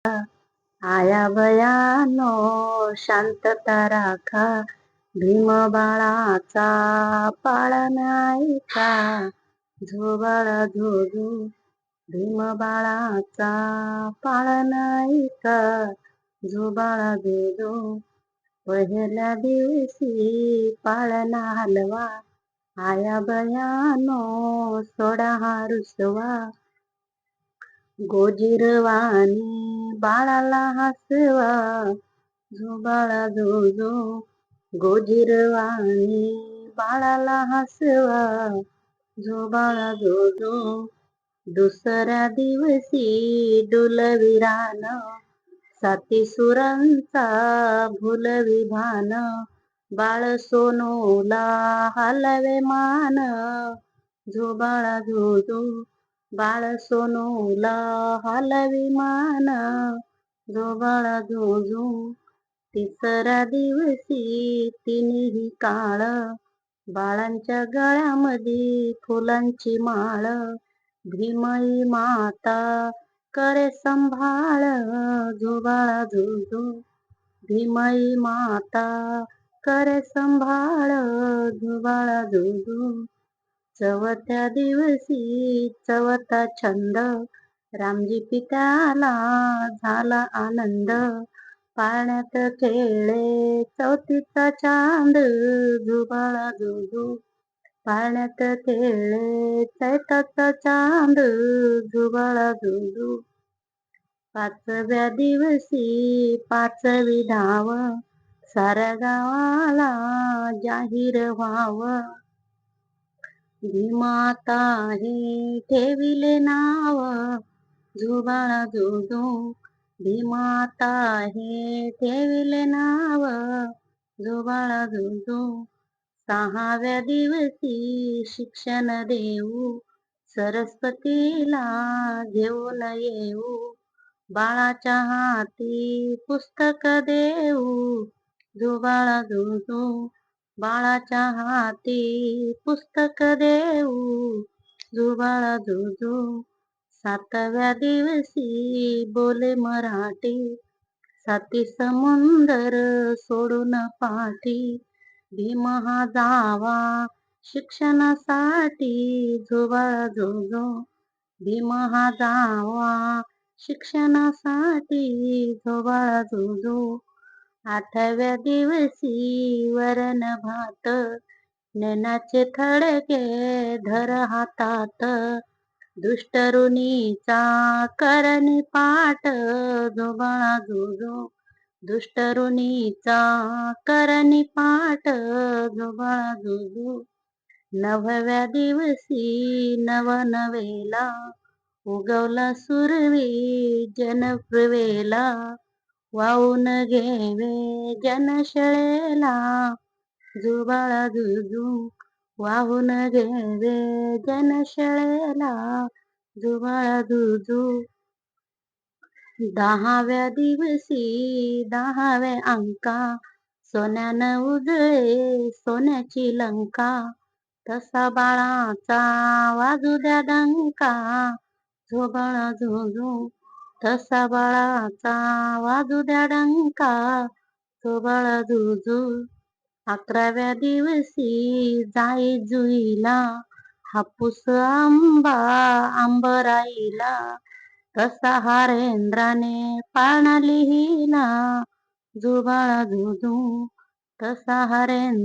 आया भयानो शांतता राखा, भीम बाळाचा पाळणा ऐका. झो बाळा झो झो, भीम बाळाचा पाळणा ऐका. झो बाळा झो झो, पहिल्या दिवशी पाळणा हलवा. आया भयानो सोडा हा रुसवा. गोजिरवाणी बाळाला हसवा. झो बाळा झो झो, गोजिरवाणी बाळाला हसवा. झो बाळा झो झो, दुसऱ्या दिवशी डुलवी रान. साती सुरांचा भुलवी भान. बाळ सोनूला हलवे मान. झो बाळा झो झो, बाळ सोनूला हलवी मान. झो बाळा झो झो, तिसऱ्या दिवशी तिन्ही काळ. बाळांच्या गळ्यामध्ये फुलांची माळ. भीमाई माता करे संभाळ. झो बाळा झो झो, भीमाई माता करे संभाळ. झो बाळा झो झो, चवथ्या दिवशी चवथा छंद. रामजी पित्याला झाला आनंद. पाळण्यात खेळले चौथीचा चांद. झो बाळा झो झो, पाळण्यात खेळले चैताचा चांद. झो बाळा झो झो, पाचव्या दिवशी पाचवी धाव. साऱ्या गावाला जाहीर व्हाव. भीमाता हे ठेविले नाव. झो बाळा झो झो, भीमाता हे ठेविले नाव. झो बाळा झो झो, सहाव्या दिवशी शिक्षण देऊ. सरस्वतीला घेऊन येऊ. बाळाच्या हाती पुस्तक देऊ. झो बाळा झो झो, बाळाच्या हाती पुस्तक देऊ. झो बाळा झो झो, सातव्या दिवशी बोले मराठी. साती समुंदर सोडून पाठी. भीम हा जावा शिक्षणासाठी. झो बाळा झो झो, भीम हा जावा शिक्षणासाठी. झो बाळा झो झो, आठव्या दिवशी वरण भात. नेण्याचे थडके धर हातात. दुष्ट ऋणीचा करणी पाठ. झो बाळा झो झो, दुष्ट ऋणीचा करणी पाठ. झो बाळा झो झो, नवव्या दिवशी नवनवेला. उगवला सुरवी जनप्रवेला. वाहून घेवे जनशळेला. झो बाळा झो झो, वाहून घेवे जनशळेला. झो बाळा झो झो, दहाव्या दिवशी दहावे अंका. सोन्यानं उजळे सोन्याची लंका. तसा बाळाचा वाजू द्या डंका. झो बाळा झो झो, तसा बाळाचा वाजू द्या डंका. झो बाळा झो झो, अकराव्या दिवशी जाई जुईला. हापूस आंबा आंबराईला. तसा हरेंद्राने पाळणा लिहिला. झो बाळा झो झो, तसा हरेंद्र